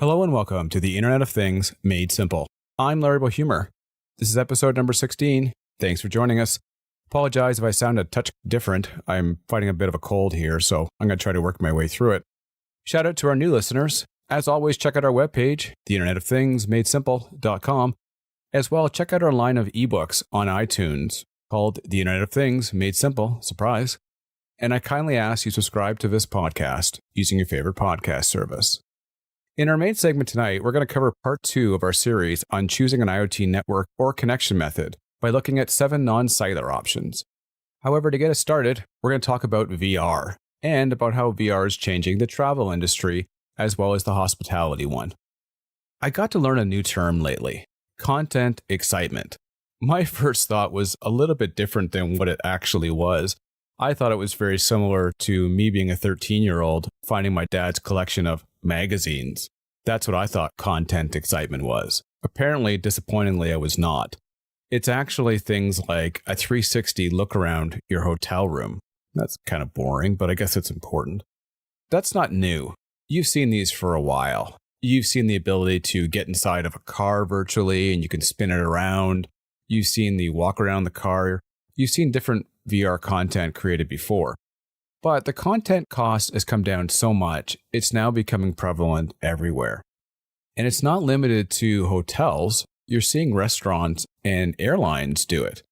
Hello and welcome to the Internet of Things Made Simple. I'm Larry Bohumer. This is episode number 16. Thanks for joining us. Apologize if I sound a touch different. I'm fighting a bit of a cold here, so I'm going to try to work my way through it. Shout out to our new listeners. As always, check out our webpage, theinternetofThingsMadeSimple.com. As well, check out our line of ebooks on iTunes called The Internet of Things Made Simple. Surprise. And I kindly ask you to subscribe to this podcast using your favorite podcast service. In our main segment tonight, we're going to cover part 2 of our series on choosing an IoT network or connection method by looking at 7 non-cellular options. However, to get us started, we're going to talk about VR and about how VR is changing the travel industry as well as the hospitality one. I got to learn a new term lately, content excitement. My first thought was a little bit different than what it actually was. I thought it was very similar to me being a 13-year-old finding my dad's collection of magazines. That's what I thought content excitement was. Apparently, disappointingly, I was not. It's actually things like a 360 look around your hotel room. That's kind of boring, but I guess it's important. That's not new. You've seen these for a while. You've seen the ability to get inside of a car virtually and you can spin it around. You've seen the walk around the car. You've seen different VR content created before. But the content cost has come down so much, it's now becoming prevalent everywhere. And it's not limited to hotels. You're seeing restaurants and airlines do it.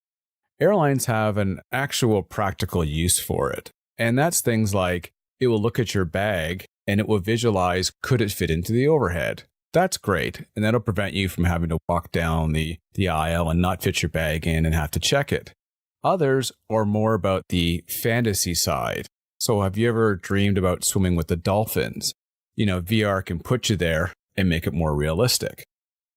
Airlines have an actual practical use for it. And that's things like it will look at your bag and it will visualize, could it fit into the overhead? That's great. And that'll prevent you from having to walk down the aisle and not fit your bag in and have to check it. Others are more about the fantasy side. So have you ever dreamed about swimming with the dolphins? VR can put you there and make it more realistic.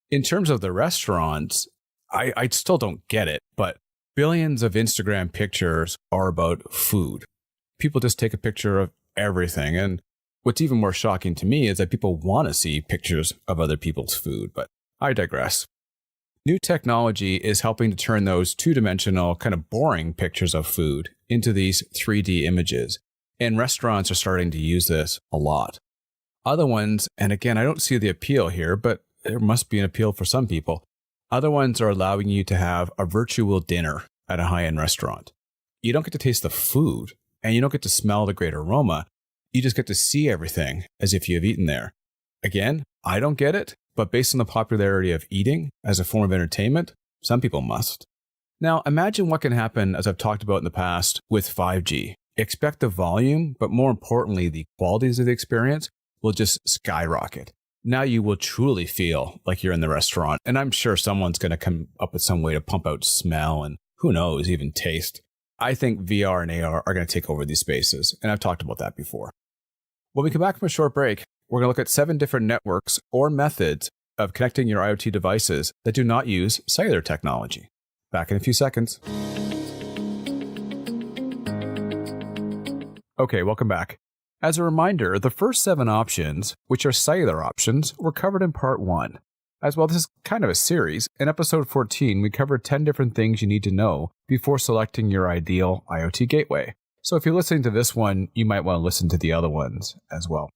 In terms of the restaurants, I still don't get it, but billions of Instagram pictures are about food. People just take a picture of everything. And what's even more shocking to me is that people want to see pictures of other people's food, but I digress. New technology is helping to turn those two-dimensional, kind of boring pictures of food into these 3D images. And restaurants are starting to use this a lot. Other ones, and again, I don't see the appeal here, but there must be an appeal for some people. Other ones are allowing you to have a virtual dinner at a high-end restaurant. You don't get to taste the food, and you don't get to smell the great aroma. You just get to see everything as if you have eaten there. Again, I don't get it, but based on the popularity of eating as a form of entertainment, some people must. Now, imagine what can happen, as I've talked about in the past, with 5G. Expect the volume, but more importantly, the qualities of the experience will just skyrocket. Now you will truly feel like you're in the restaurant, and I'm sure someone's going to come up with some way to pump out smell and who knows, even taste. I think VR and AR are going to take over these spaces, and I've talked about that before. When we come back from a short break, we're going to look at 7 different networks or methods of connecting your IoT devices that do not use cellular technology. Back in a few seconds. Okay, welcome back. As a reminder, the first 7 options, which are cellular options, were covered in part 1. As well, this is kind of a series. In episode 14, we covered 10 different things you need to know before selecting your ideal IoT gateway. So if you're listening to this one, you might want to listen to the other ones as well.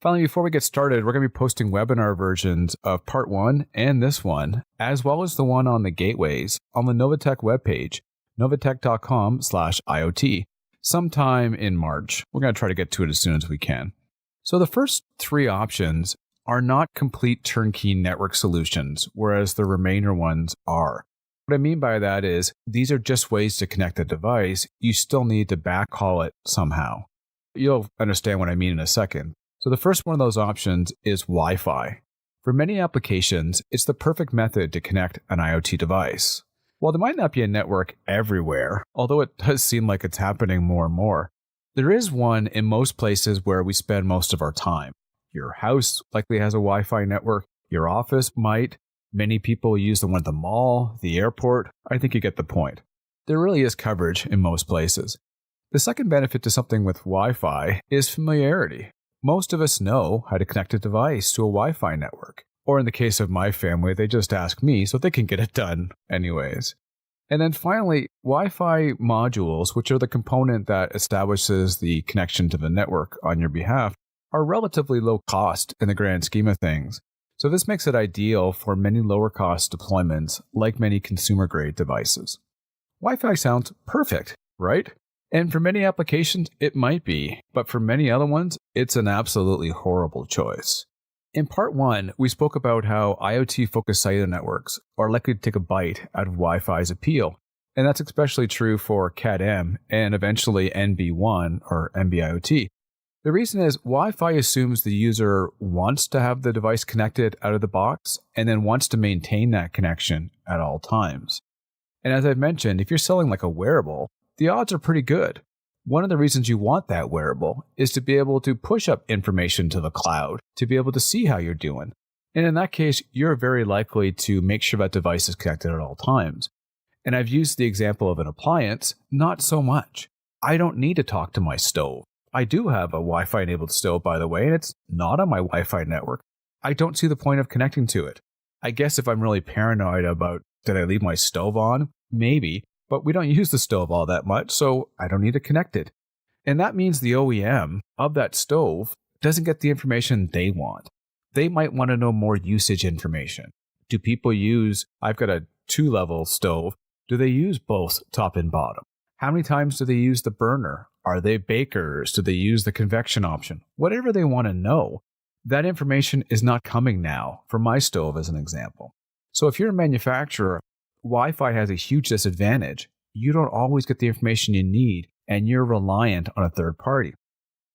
Finally, before we get started, we're going to be posting webinar versions of part 1 and this one, as well as the one on the gateways on the Novatech webpage, novatech.com/IoT. Sometime in March. We're going to try to get to it as soon as we can. So the first 3 options are not complete turnkey network solutions, whereas the remainder ones are. What I mean by that is these are just ways to connect a device. You still need to backhaul it somehow. You'll understand what I mean in a second. So the first one of those options is Wi-Fi. For many applications, it's the perfect method to connect an IoT device. While there might not be a network everywhere, although it does seem like it's happening more and more, there is one in most places where we spend most of our time. Your house likely has a Wi-Fi network. Your office might. Many people use the one at the mall, the airport. I think you get the point. There really is coverage in most places. The second benefit to something with Wi-Fi is familiarity. Most of us know how to connect a device to a Wi-Fi network. Or in the case of my family, they just ask me so they can get it done anyways. And then finally, Wi-Fi modules, which are the component that establishes the connection to the network on your behalf, are relatively low cost in the grand scheme of things. So this makes it ideal for many lower cost deployments like many consumer grade devices. Wi-Fi sounds perfect, right? And for many applications, it might be, but for many other ones, it's an absolutely horrible choice. In part 1, we spoke about how IoT-focused cellular networks are likely to take a bite out of Wi-Fi's appeal, and that's especially true for Cat-M and eventually NB1 or NB-IoT. The reason is Wi-Fi assumes the user wants to have the device connected out of the box and then wants to maintain that connection at all times. And as I've mentioned, if you're selling like a wearable, the odds are pretty good. One of the reasons you want that wearable is to be able to push up information to the cloud, to be able to see how you're doing. And in that case, you're very likely to make sure that device is connected at all times. And I've used the example of an appliance, not so much. I don't need to talk to my stove. I do have a Wi-Fi enabled stove, by the way, and it's not on my Wi-Fi network. I don't see the point of connecting to it. I guess if I'm really paranoid about did I leave my stove on? Maybe. But we don't use the stove all that much, so I don't need to connect it. And that means the OEM of that stove doesn't get the information they want. They might want to know more usage information. Do people use, I've got a 2-level stove, do they use both top and bottom? How many times do they use the burner? Are they bakers? Do they use the convection option? Whatever they want to know, that information is not coming now for my stove as an example. So if you're a manufacturer, Wi-Fi has a huge disadvantage. You don't always get the information you need, and you're reliant on a third party.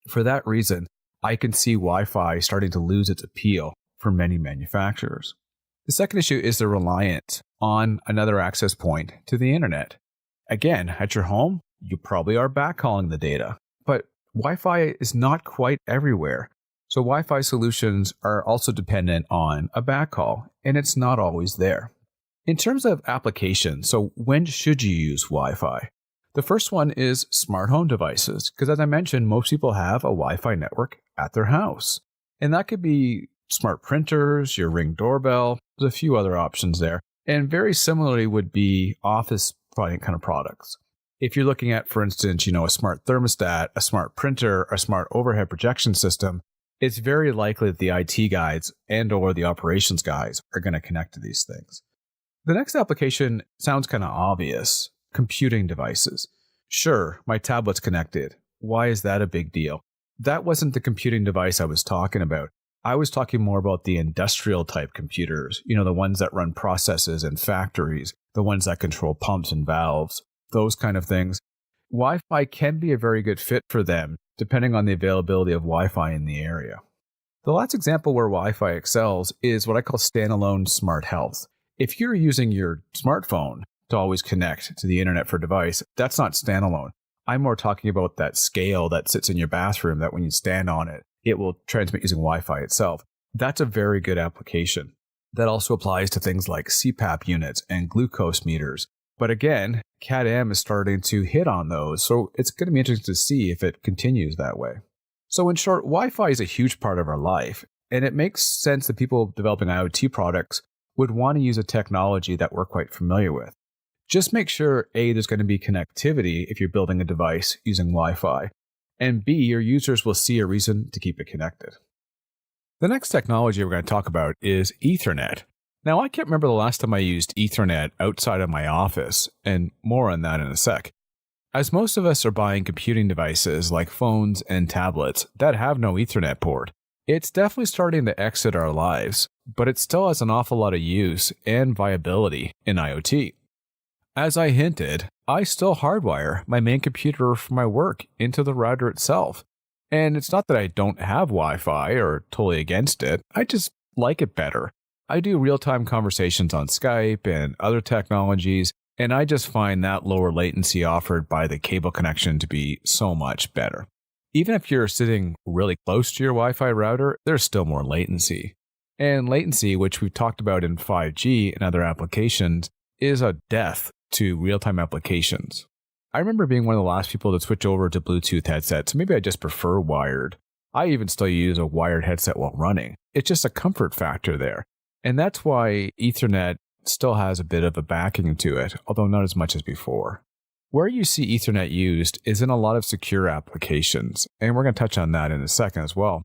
For that reason, I can see Wi-Fi starting to lose its appeal for many manufacturers. The second issue is the reliance on another access point to the internet. Again, at your home, you probably are backhauling the data, but Wi-Fi is not quite everywhere. So Wi-Fi solutions are also dependent on a backhaul, and it's not always there. In terms of applications, so when should you use Wi-Fi? The first one is smart home devices, because as I mentioned, most people have a Wi-Fi network at their house. And that could be smart printers, your Ring doorbell, there's a few other options there. And very similarly would be office kind of products. If you're looking at, for instance, a smart thermostat, a smart printer, a smart overhead projection system, it's very likely that the IT guys and or the operations guys are going to connect to these things. The next application sounds kind of obvious. Computing devices. Sure, my tablet's connected. Why is that a big deal? That wasn't the computing device I was talking about. I was talking more about the industrial type computers, the ones that run processes in factories, the ones that control pumps and valves, those kind of things. Wi-Fi can be a very good fit for them, depending on the availability of Wi-Fi in the area. The last example where Wi-Fi excels is what I call standalone smart health. If you're using your smartphone to always connect to the internet for a device, that's not standalone. I'm more talking about that scale that sits in your bathroom that when you stand on it, it will transmit using Wi-Fi itself. That's a very good application. That also applies to things like CPAP units and glucose meters. But again, Cat-M is starting to hit on those, so it's going to be interesting to see if it continues that way. So in short, Wi-Fi is a huge part of our life, and it makes sense that people developing IoT products would want to use a technology that we're quite familiar with. Just make sure, A, there's going to be connectivity if you're building a device using Wi-Fi, and B, your users will see a reason to keep it connected. The next technology we're going to talk about is Ethernet. Now, I can't remember the last time I used Ethernet outside of my office, and more on that in a sec. As most of us are buying computing devices like phones and tablets that have no Ethernet port, it's definitely starting to exit our lives, but it still has an awful lot of use and viability in IoT. As I hinted, I still hardwire my main computer for my work into the router itself. And it's not that I don't have Wi-Fi or totally against it, I just like it better. I do real-time conversations on Skype and other technologies, and I just find that lower latency offered by the cable connection to be so much better. Even if you're sitting really close to your Wi-Fi router, there's still more latency. And latency, which we've talked about in 5G and other applications, is a death to real-time applications. I remember being one of the last people to switch over to Bluetooth headsets, so maybe I just prefer wired. I even still use a wired headset while running. It's just a comfort factor there. And that's why Ethernet still has a bit of a backing to it, although not as much as before. Where you see Ethernet used is in a lot of secure applications, and we're going to touch on that in a second as well.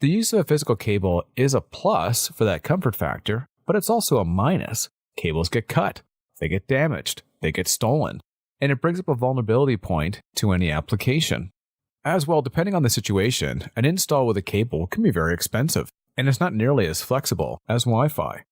The use of a physical cable is a plus for that comfort factor, but it's also a minus. Cables get cut, they get damaged, they get stolen, and it brings up a vulnerability point to any application. As well, depending on the situation, an install with a cable can be very expensive, and it's not nearly as flexible as Wi-Fi.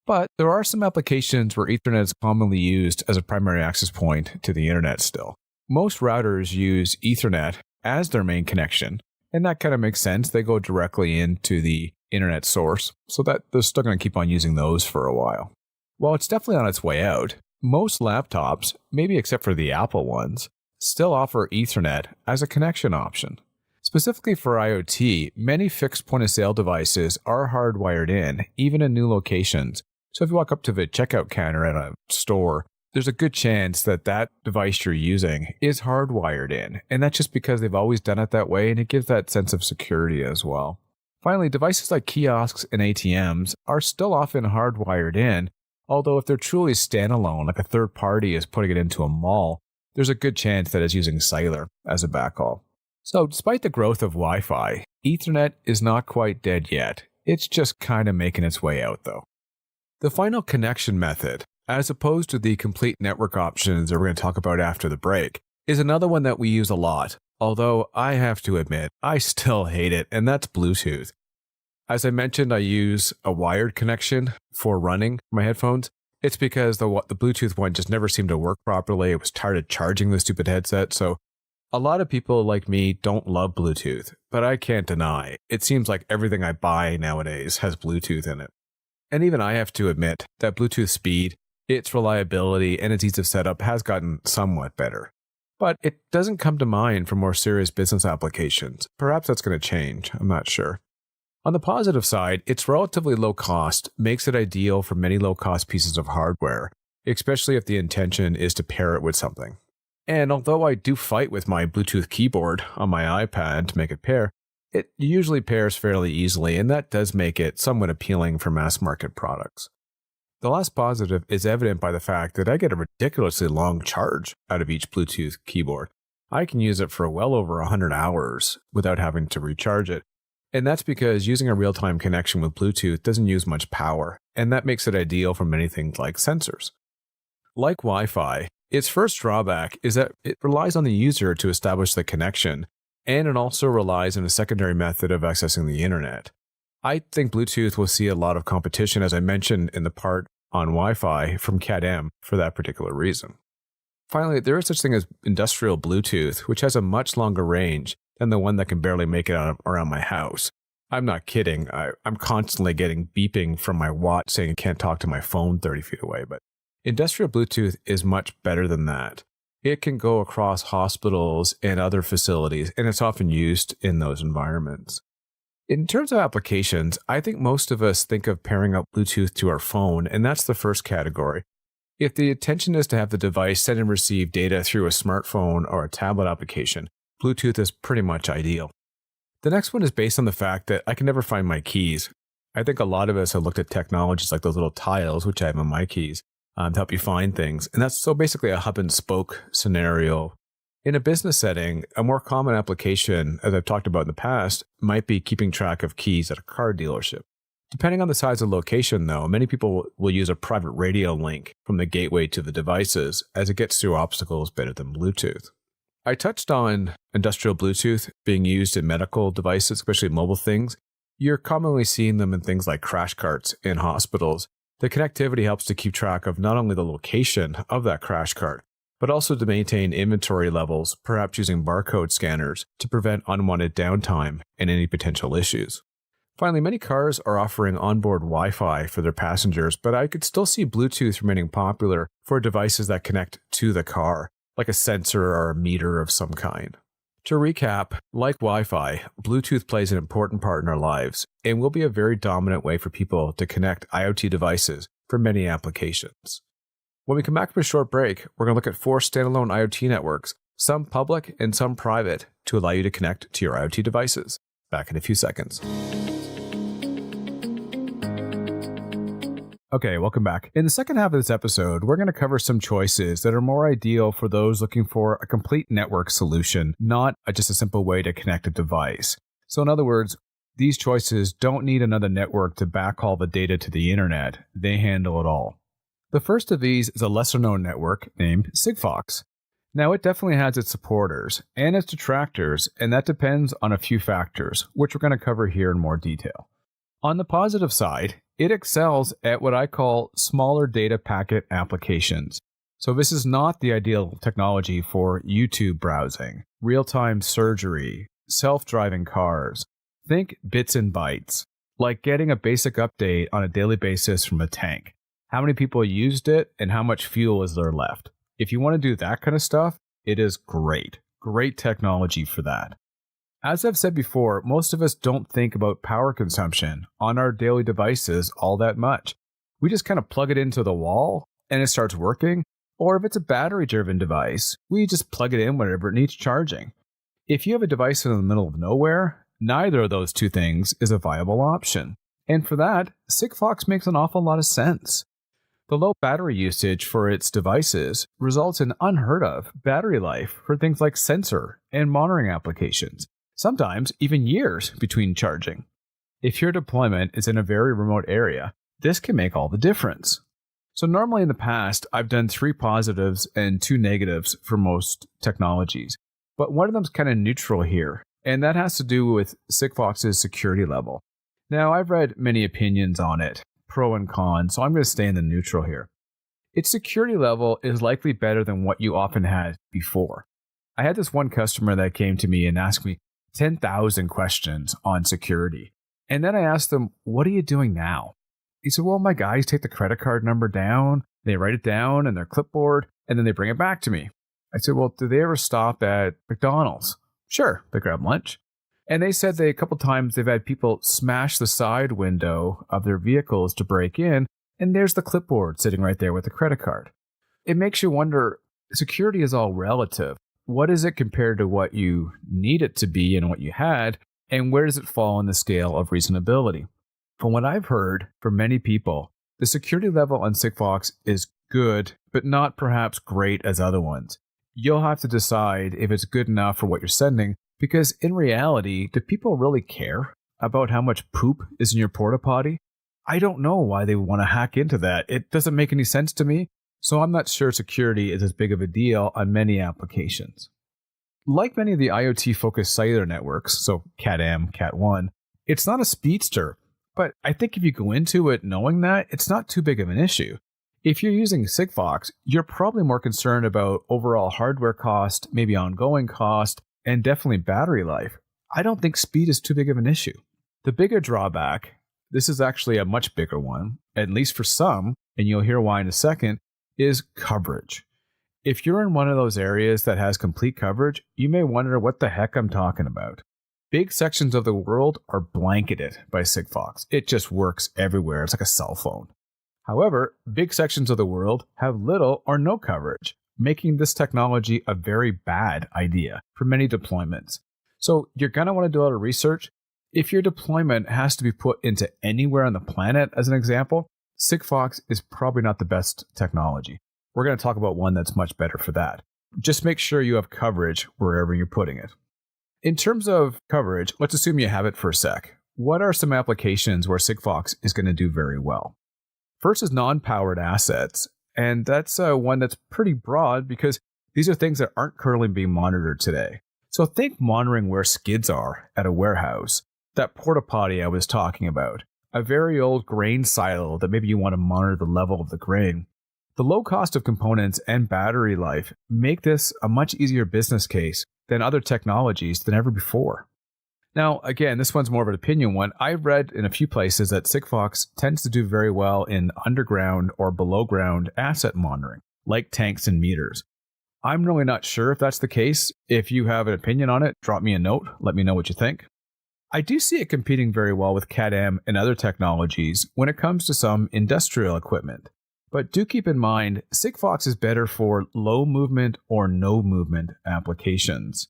But there are some applications where Ethernet is commonly used as a primary access point to the internet still. Most routers use Ethernet as their main connection, and that kind of makes sense. They go directly into the internet source, so that they're still going to keep on using those for a while. While it's definitely on its way out, most laptops, maybe except for the Apple ones, still offer Ethernet as a connection option. Specifically for IoT, many fixed point-of-sale devices are hardwired in, even in new locations. So if you walk up to the checkout counter at a store, there's a good chance that that device you're using is hardwired in. And that's just because they've always done it that way, and it gives that sense of security as well. Finally, devices like kiosks and ATMs are still often hardwired in, although if they're truly standalone, like a third party is putting it into a mall, there's a good chance that it's using cellular as a backhaul. So despite the growth of Wi-Fi, Ethernet is not quite dead yet. It's just kind of making its way out though. The final connection method, as opposed to the complete network options that we're going to talk about after the break, is another one that we use a lot, although I have to admit, I still hate it, and that's Bluetooth. As I mentioned, I use a wired connection for running my headphones. It's because the Bluetooth one just never seemed to work properly. I was tired of charging the stupid headset, so a lot of people like me don't love Bluetooth, but I can't deny, it seems like everything I buy nowadays has Bluetooth in it. And even I have to admit that Bluetooth speed, its reliability, and its ease of setup has gotten somewhat better. But it doesn't come to mind for more serious business applications. Perhaps that's going to change, I'm not sure. On the positive side, its relatively low cost makes it ideal for many low-cost pieces of hardware, especially if the intention is to pair it with something. And although I do fight with my Bluetooth keyboard on my iPad to make it pair, it usually pairs fairly easily, and that does make it somewhat appealing for mass market products. The last positive is evident by the fact that I get a ridiculously long charge out of each Bluetooth keyboard. I can use it for well over 100 hours without having to recharge it. And that's because using a real-time connection with Bluetooth doesn't use much power, and that makes it ideal for many things like sensors. Like Wi-Fi, its first drawback is that it relies on the user to establish the connection, and it also relies on a secondary method of accessing the internet. I think Bluetooth will see a lot of competition, as I mentioned in the part on Wi-Fi, from Cat-M for that particular reason. Finally, there is such thing as industrial Bluetooth, which has a much longer range than the one that can barely make it around my house. I'm not kidding. I'm constantly getting beeping from my watch saying I can't talk to my phone 30 feet away, but industrial Bluetooth is much better than that. It can go across hospitals and other facilities, and it's often used in those environments. In terms of applications, I think most of us think of pairing up Bluetooth to our phone, and that's the first category. If the intention is to have the device send and receive data through a smartphone or a tablet application, Bluetooth is pretty much ideal. The next one is based on the fact that I can never find my keys. I think a lot of us have looked at technologies like those little tiles, which I have on my keys, to help you find things. And that's so basically a hub and spoke scenario. In a business setting, a more common application, as I've talked about in the past, might be keeping track of keys at a car dealership. Depending on the size of the location, though, many people will use a private radio link from the gateway to the devices, as it gets through obstacles better than Bluetooth. I touched on industrial Bluetooth being used in medical devices, especially mobile things. You're commonly seeing them in things like crash carts in hospitals. The connectivity helps to keep track of not only the location of that crash cart, but also to maintain inventory levels, perhaps using barcode scanners to prevent unwanted downtime and any potential issues. Finally, many cars are offering onboard Wi-Fi for their passengers, but I could still see Bluetooth remaining popular for devices that connect to the car, like a sensor or a meter of some kind. To recap, like Wi-Fi, Bluetooth plays an important part in our lives and will be a very dominant way for people to connect IoT devices for many applications. When we come back from a short break, we're going to look at 4 standalone IoT networks, some public and some private, to allow you to connect to your IoT devices. Back in a few seconds. Okay, welcome back. In the second half of this episode, we're going to cover some choices that are more ideal for those looking for a complete network solution, not just a simple way to connect a device. So in other words, These choices don't need another network to backhaul the data to the internet. They handle it all. The first of these is a lesser-known network named SigFox. Now, it definitely has its supporters and its detractors, and that depends on a few factors, which we're going to cover here in more detail. On the positive side, it excels at what I call smaller data packet applications. So this is not the ideal technology for YouTube browsing, real-time surgery, self-driving cars. Think bits and bytes, like getting a basic update on a daily basis from a tank. How many people used it and how much fuel is there left? If you want to do that kind of stuff, it is great. Great technology for that. As I've said before, most of us don't think about power consumption on our daily devices all that much. We just kind of plug it into the wall and it starts working. Or if it's a battery-driven device, we just plug it in whenever it needs charging. If you have a device in the middle of nowhere, neither of those two things is a viable option. And for that, SigFox makes an awful lot of sense. The low battery usage for its devices results in unheard of battery life for things like sensor and monitoring applications, sometimes even years between charging. If your deployment is in a very remote area, this can make all the difference. So normally in the past, I've done 3 positives and 2 negatives for most technologies, but one of them's kind of neutral here, and that has to do with SigFox's security level. Now, I've read many opinions on it, pro and con, so I'm going to stay in the neutral here. Its security level is likely better than what you often had before. I had this one customer that came to me and asked me 10,000 questions on security. And then I asked them, what are you doing now? He said, well, my guys take the credit card number down, they write it down in their clipboard, and then they bring it back to me. I said, well, do they ever stop at McDonald's? Sure, they grab lunch. And they said a couple times they've had people smash the side window of their vehicles to break in, and there's the clipboard sitting right there with the credit card. It makes you wonder, security is all relative. What is it compared to what you need it to be and what you had, and where does it fall in the scale of reasonability? From what I've heard from many people, the security level on SigFox is good, but not perhaps great as other ones. You'll have to decide if it's good enough for what you're sending, because in reality, do people really care about how much poop is in your porta potty? I don't know why they want to hack into that. It doesn't make any sense to me, so I'm not sure security is as big of a deal on many applications. Like many of the IoT-focused cellular networks, so Cat-M, Cat-1, it's not a speedster, but I think if you go into it knowing that, it's not too big of an issue. If you're using SigFox, you're probably more concerned about overall hardware cost, maybe ongoing cost, and definitely battery life. I don't think speed is too big of an issue. The bigger drawback, this is actually a much bigger one, at least for some, and you'll hear why in a second, is coverage. If you're in one of those areas that has complete coverage, you may wonder what the heck I'm talking about. Big sections of the world are blanketed by SigFox. It just works everywhere. It's like a cell phone. However, big sections of the world have little or no coverage, making this technology a very bad idea for many deployments. So you're going to want to do a lot of research. If your deployment has to be put into anywhere on the planet, as an example, SigFox is probably not the best technology. We're going to talk about one that's much better for that. Just make sure you have coverage wherever you're putting it. In terms of coverage, let's assume you have it for a sec. What are some applications where SigFox is going to do very well? First is non-powered assets, and that's one that's pretty broad because these are things that aren't currently being monitored today. So think monitoring where skids are at a warehouse, that porta potty I was talking about, a very old grain silo that maybe you want to monitor the level of the grain. The low cost of components and battery life make this a much easier business case than other technologies than ever before. Now, again, this one's more of an opinion one. I've read in a few places that SigFox tends to do very well in underground or below ground asset monitoring, like tanks and meters. I'm really not sure if that's the case. If you have an opinion on it, drop me a note. Let me know what you think. I do see it competing very well with Cat-M and other technologies when it comes to some industrial equipment. But do keep in mind, SigFox is better for low movement or no movement applications.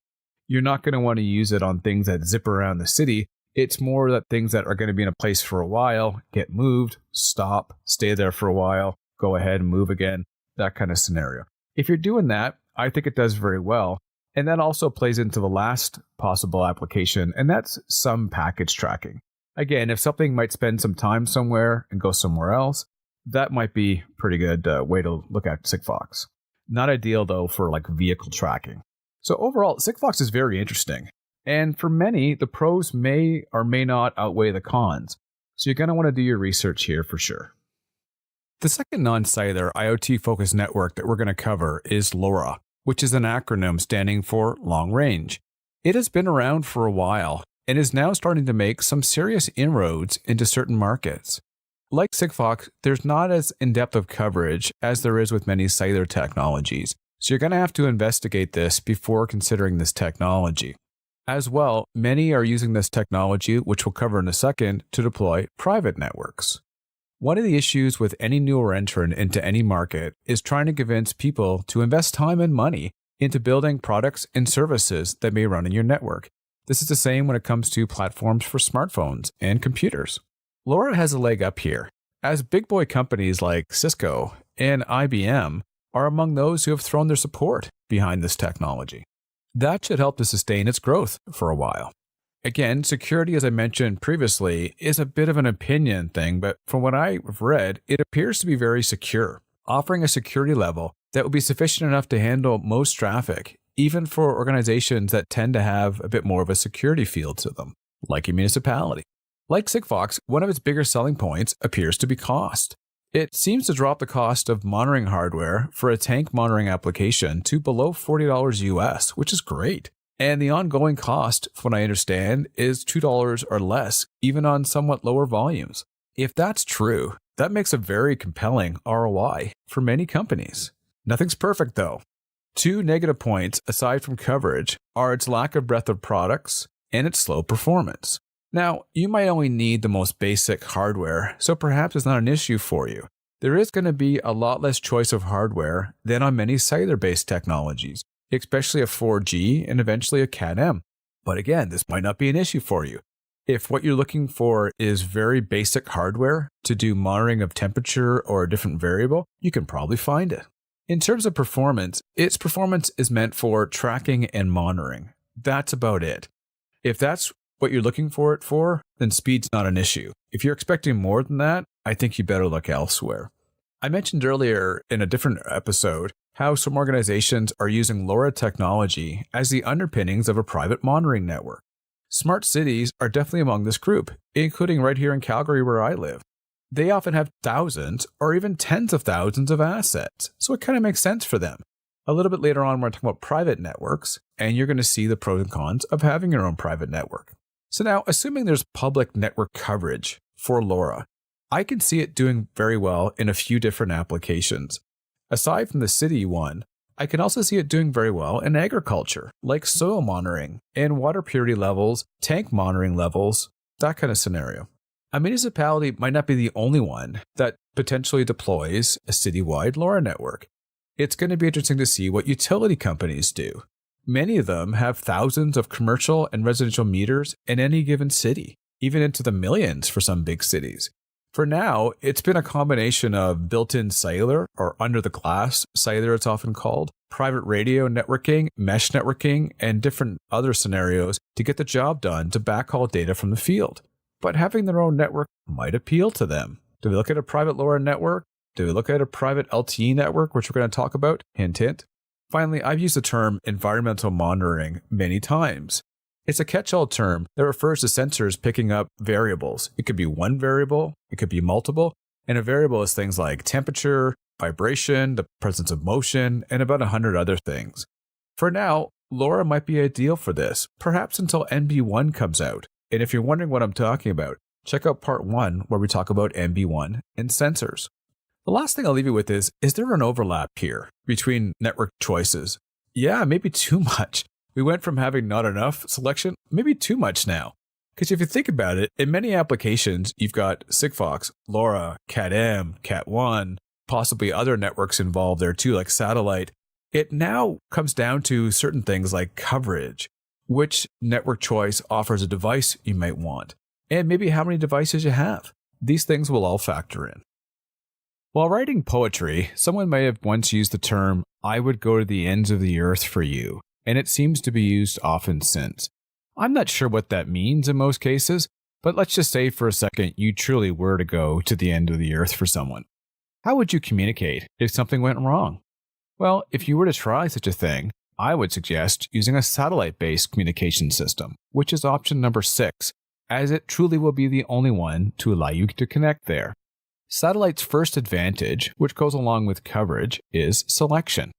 You're not going to want to use it on things that zip around the city. It's more that things that are going to be in a place for a while, get moved, stop, stay there for a while, go ahead and move again, that kind of scenario. If you're doing that, I think it does very well. And that also plays into the last possible application, and that's some package tracking. Again, if something might spend some time somewhere and go somewhere else, that might be a pretty good way to look at SigFox. Not ideal, though, for like vehicle tracking. So overall, SigFox is very interesting. And for many, the pros may or may not outweigh the cons. So you're going to want to do your research here for sure. The second non-cellular IoT-focused network that we're going to cover is LoRa, which is an acronym standing for long range. It has been around for a while and is now starting to make some serious inroads into certain markets. Like SigFox, there's not as in-depth of coverage as there is with many cellular technologies, so you're going to have to investigate this before considering this technology. As well, many are using this technology, which we'll cover in a second, to deploy private networks. One of the issues with any newer entrant into any market is trying to convince people to invest time and money into building products and services that may run in your network. This is the same when it comes to platforms for smartphones and computers. LoRa has a leg up here, as big boy companies like Cisco and IBM are among those who have thrown their support behind this technology. That should help to sustain its growth for a while. Again, security, as I mentioned previously, is a bit of an opinion thing, but from what I've read, it appears to be very secure, offering a security level that will be sufficient enough to handle most traffic, even for organizations that tend to have a bit more of a security feel to them, like a municipality. Like SigFox, one of its bigger selling points appears to be cost. It seems to drop the cost of monitoring hardware for a tank monitoring application to below $40 US, which is great. And the ongoing cost, from what I understand, is $2 or less, even on somewhat lower volumes. If that's true, that makes a very compelling ROI for many companies. Nothing's perfect, though. Two negative points, aside from coverage, are its lack of breadth of products and its slow performance. Now, you might only need the most basic hardware, so perhaps it's not an issue for you. There is going to be a lot less choice of hardware than on many cellular-based technologies, especially a 4G and eventually a Cat-M. But again, this might not be an issue for you. If what you're looking for is very basic hardware to do monitoring of temperature or a different variable, you can probably find it. In terms of performance, its performance is meant for tracking and monitoring. That's about it. If that's what you're looking for it for, then speed's not an issue. If you're expecting more than that, I think you better look elsewhere. I mentioned earlier in a different episode how some organizations are using LoRa technology as the underpinnings of a private monitoring network. Smart cities are definitely among this group, including right here in Calgary where I live. They often have thousands or even tens of thousands of assets, so it kind of makes sense for them. A little bit later on, we're talking about private networks, and you're going to see the pros and cons of having your own private network. So now, assuming there's public network coverage for LoRa, I can see it doing very well in a few different applications. Aside from the city one, I can also see it doing very well in agriculture, like soil monitoring and water purity levels, tank monitoring levels, that kind of scenario. A municipality might not be the only one that potentially deploys a citywide LoRa network. It's going to be interesting to see what utility companies do. Many of them have thousands of commercial and residential meters in any given city, even into the millions for some big cities. For now, it's been a combination of built-in cellular, or under-the-glass cellular it's often called, private radio networking, mesh networking, and different other scenarios to get the job done to backhaul data from the field. But having their own network might appeal to them. Do we look at a private LoRa network? Do we look at a private LTE network, which we're going to talk about? Hint, hint. Finally, I've used the term environmental monitoring many times. It's a catch-all term that refers to sensors picking up variables. It could be one variable, it could be multiple, and a variable is things like temperature, vibration, the presence of motion, and about 100 other things. For now, LoRa might be ideal for this, perhaps until NB1 comes out. And if you're wondering what I'm talking about, check out part 1 where we talk about NB1 and sensors. The last thing I'll leave you with is there an overlap here between network choices? Yeah, maybe too much. We went from having not enough selection, maybe too much now. Because if you think about it, in many applications, you've got SigFox, LoRa, Cat-M, Cat-1, possibly other networks involved there too, like satellite. It now comes down to certain things like coverage, which network choice offers a device you might want, and maybe how many devices you have. These things will all factor in. While writing poetry, someone may have once used the term, "I would go to the ends of the earth for you." and it seems to be used often since. I'm not sure what that means in most cases, but let's just say for a second you truly were to go to the end of the earth for someone. How would you communicate if something went wrong? Well, if you were to try such a thing, I would suggest using a satellite-based communication system, which is option number 6, as it truly will be the only one to allow you to connect there. Satellite's first advantage, which goes along with coverage, is selection.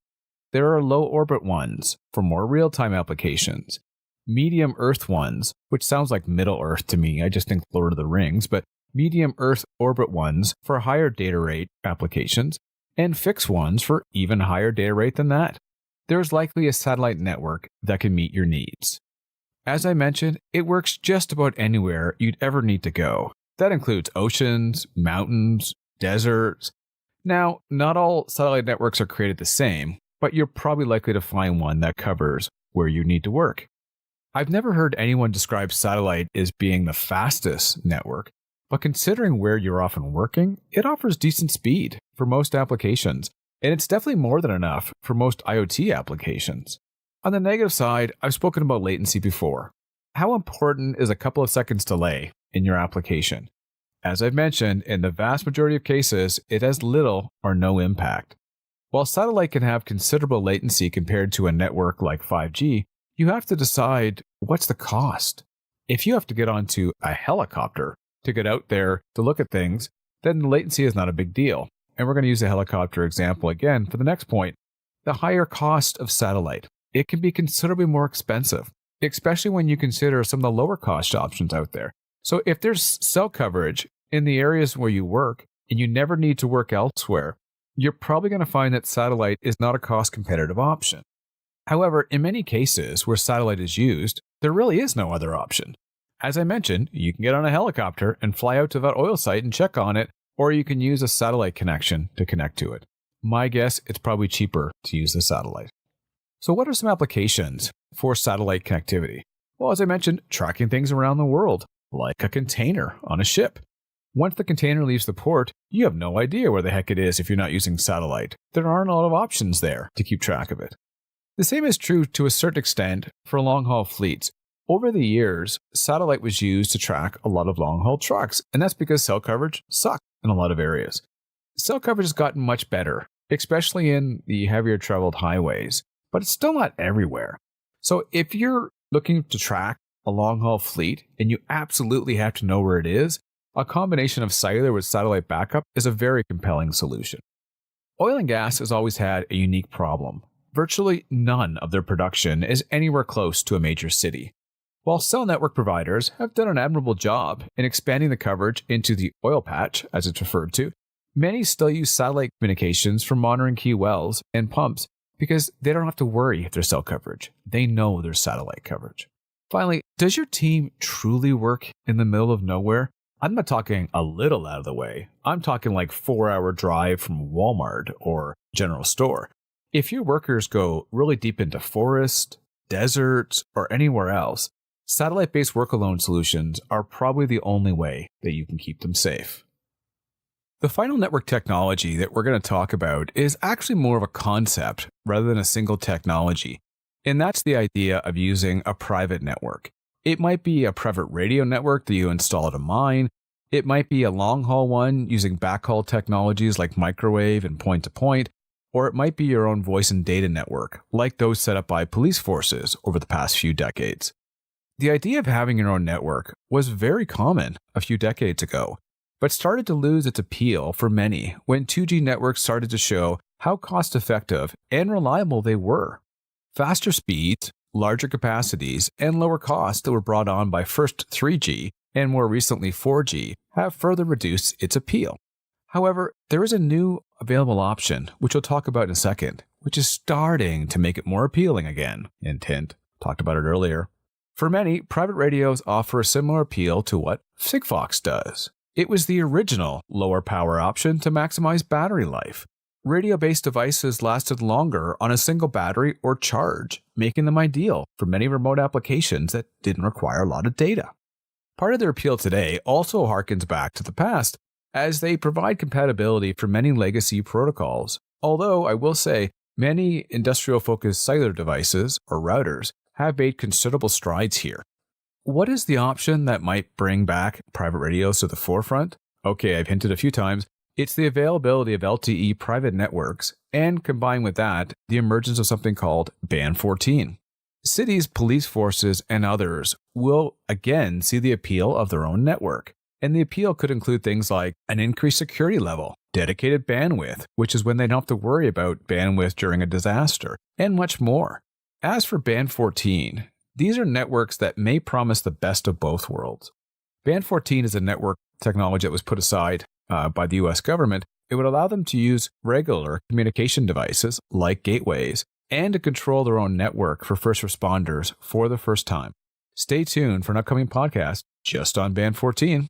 There are low orbit ones for more real-time applications, medium Earth ones, which sounds like Middle Earth to me, I just think Lord of the Rings, but medium Earth orbit ones for higher data rate applications, and fixed ones for even higher data rate than that. There's likely a satellite network that can meet your needs. As I mentioned, it works just about anywhere you'd ever need to go. That includes oceans, mountains, deserts. Now, not all satellite networks are created the same, but you're probably likely to find one that covers where you need to work. I've never heard anyone describe satellite as being the fastest network, but considering where you're often working, it offers decent speed for most applications, and it's definitely more than enough for most IoT applications. On the negative side, I've spoken about latency before. How important is a couple of seconds delay in your application? As I've mentioned, in the vast majority of cases, it has little or no impact. While satellite can have considerable latency compared to a network like 5G, you have to decide what's the cost. If you have to get onto a helicopter to get out there to look at things, then the latency is not a big deal. And we're going to use a helicopter example again for the next point. The higher cost of satellite. It can be considerably more expensive, especially when you consider some of the lower cost options out there. So if there's cell coverage in the areas where you work and you never need to work elsewhere, you're probably going to find that satellite is not a cost competitive option. However, in many cases where satellite is used, there really is no other option. As I mentioned, you can get on a helicopter and fly out to that oil site and check on it, or you can use a satellite connection to connect to it. My guess, it's probably cheaper to use the satellite. So what are some applications for satellite connectivity? Well, as I mentioned, tracking things around the world, like a container on a ship. Once the container leaves the port, you have no idea where the heck it is if you're not using satellite. There aren't a lot of options there to keep track of it. The same is true to a certain extent for long-haul fleets. Over the years, satellite was used to track a lot of long-haul trucks, and that's because cell coverage sucked in a lot of areas. Cell coverage has gotten much better, especially in the heavier traveled highways, but it's still not everywhere. So if you're looking to track a long-haul fleet and you absolutely have to know where it is, a combination of cellular with satellite backup is a very compelling solution. Oil and gas has always had a unique problem. Virtually none of their production is anywhere close to a major city. While cell network providers have done an admirable job in expanding the coverage into the oil patch, as it's referred to, many still use satellite communications for monitoring key wells and pumps because they don't have to worry if there's cell coverage. They know there's satellite coverage. Finally, does your team truly work in the middle of nowhere? I'm not talking a little out of the way. I'm talking like 4-hour drive from Walmart or general store. If your workers go really deep into forest, deserts, or anywhere else, satellite-based work-alone solutions are probably the only way that you can keep them safe. The final network technology that we're going to talk about is actually more of a concept rather than a single technology, and that's the idea of using a private network. It might be a private radio network that you install at a mine. It might be a long-haul one using backhaul technologies like microwave and point-to-point, or it might be your own voice and data network, like those set up by police forces over the past few decades. The idea of having your own network was very common a few decades ago, but started to lose its appeal for many when 2G networks started to show how cost-effective and reliable they were. Faster speeds, larger capacities, and lower costs that were brought on by first 3G and more recently 4G have further reduced its appeal. However, there is a new available option, which we'll talk about in a second, which is starting to make it more appealing again. Hint, talked about it earlier. For many, private radios offer a similar appeal to what SigFox does. It was the original lower power option to maximize battery life. Radio-based devices lasted longer on a single battery or charge, making them ideal for many remote applications that didn't require a lot of data. Part of their appeal today also harkens back to the past, as they provide compatibility for many legacy protocols. Although, I will say, Many industrial-focused cellular devices, or routers, have made considerable strides here. What is the option that might bring back private radios to the forefront? Okay, I've hinted a few times. It's the availability of LTE private networks, and combined with that, the emergence of something called Band 14. Cities, police forces, and others will again see the appeal of their own network. And the appeal could include things like an increased security level, dedicated bandwidth, which is when they don't have to worry about bandwidth during a disaster, and much more. As for Band 14, these are networks that may promise the best of both worlds. Band 14 is a network technology that was put aside by the US government. It would allow them to use regular communication devices like gateways and to control their own network for first responders for the first time. Stay tuned for an upcoming podcast just on Band 14.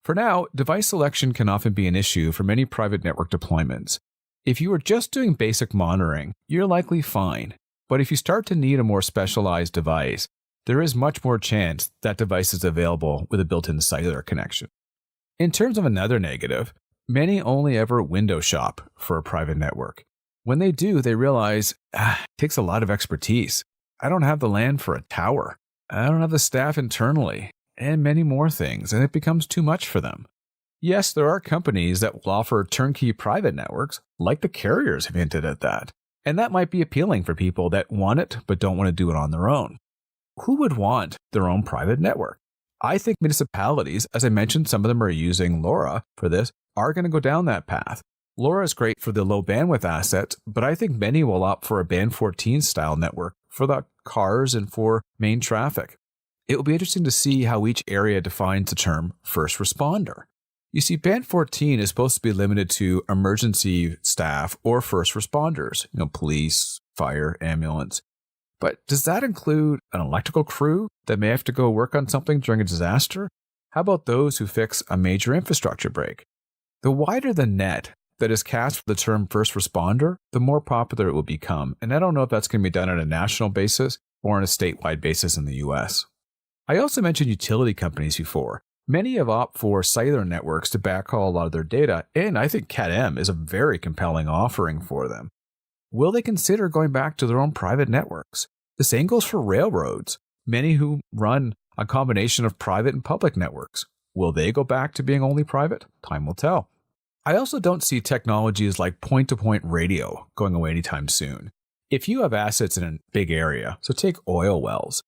For now, device selection can often be an issue for many private network deployments. If you are just doing basic monitoring, you're likely fine. But if you start to need a more specialized device, there is much more chance that device is available with a built-in cellular connection. In terms of another negative, many only ever window shop for a private network. When they do, they realize, it takes a lot of expertise. I don't have the land for a tower. I don't have the staff internally, and many more things, and it becomes too much for them. Yes, there are companies that will offer turnkey private networks, like the carriers have hinted at that. And that might be appealing for people that want it but don't want to do it on their own. Who would want their own private network? I think municipalities, as I mentioned, some of them are using LoRa for this, are going to go down that path. LoRa is great for the low bandwidth assets, but I think many will opt for a Band 14 style network for the cars and for main traffic. It will be interesting to see how each area defines the term first responder. You see, Band 14 is supposed to be limited to emergency staff or first responders, police, fire, ambulance. But does that include an electrical crew that may have to go work on something during a disaster? How about those who fix a major infrastructure break? The wider the net that is cast for the term first responder, the more popular it will become. And I don't know if that's going to be done on a national basis or on a statewide basis in the US. I also mentioned utility companies before. Many have opted for cellular networks to backhaul a lot of their data, and I think Cat-M is a very compelling offering for them. Will they consider going back to their own private networks? The same goes for railroads, many who run a combination of private and public networks. Will they go back to being only private? Time will tell. I also don't see technologies like point-to-point radio going away anytime soon. If you have assets in a big area, so take oil wells,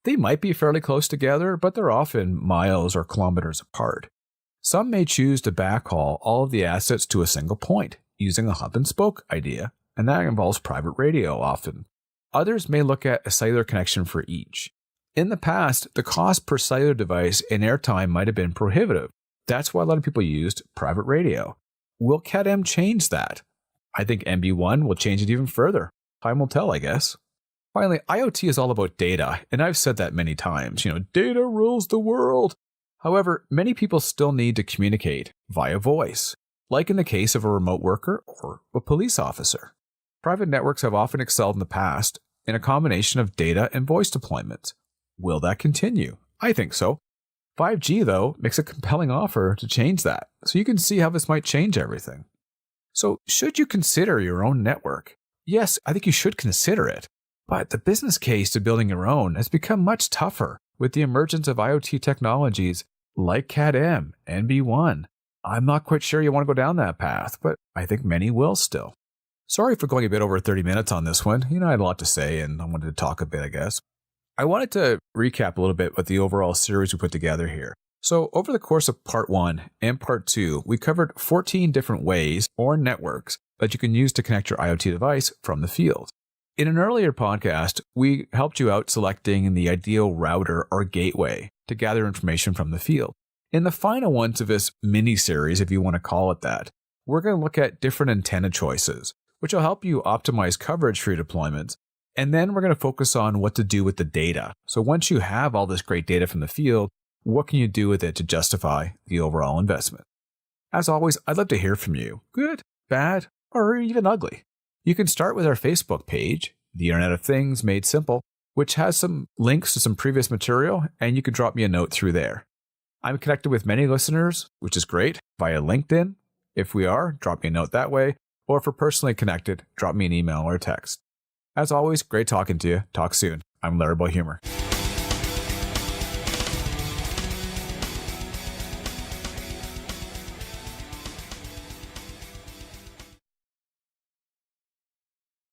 they might be fairly close together, but they're often miles or kilometers apart. Some may choose to backhaul all of the assets to a single point using a hub and spoke idea, and that involves private radio often. Others may look at a cellular connection for each. In the past, the cost per cellular device and airtime might have been prohibitive. That's why a lot of people used private radio. Will Cat-M change that? I think MB1 will change it even further. Time will tell, I guess. Finally, IoT is all about data, and I've said that many times. Data rules the world. However, many people still need to communicate via voice, like in the case of a remote worker or a police officer. Private networks have often excelled in the past in a combination of data and voice deployments. Will that continue? I think so. 5G, though, makes a compelling offer to change that, so you can see how this might change everything. So, should you consider your own network? Yes, I think you should consider it. But the business case to building your own has become much tougher with the emergence of IoT technologies like Cat-M, NB1. I'm not quite sure you want to go down that path, but I think many will still. Sorry for going a bit over 30 minutes on this one. I had a lot to say and I wanted to talk a bit, I guess. I wanted to recap a little bit with the overall series we put together here. So over the course of part 1 and part 2, we covered 14 different ways or networks that you can use to connect your IoT device from the field. In an earlier podcast, we helped you out selecting the ideal router or gateway to gather information from the field. In the final one to this mini-series, if you want to call it that, we're going to look at different antenna choices, which will help you optimize coverage for your deployments. And then we're going to focus on what to do with the data. So once you have all this great data from the field, what can you do with it to justify the overall investment? As always, I'd love to hear from you. Good, bad, or even ugly. You can start with our Facebook page, The Internet of Things Made Simple, which has some links to some previous material, and you can drop me a note through there. I'm connected with many listeners, which is great, via LinkedIn. If we are, drop me a note that way. Or if we're personally connected, drop me an email or a text. As always, great talking to you. Talk soon. I'm Larry Humor.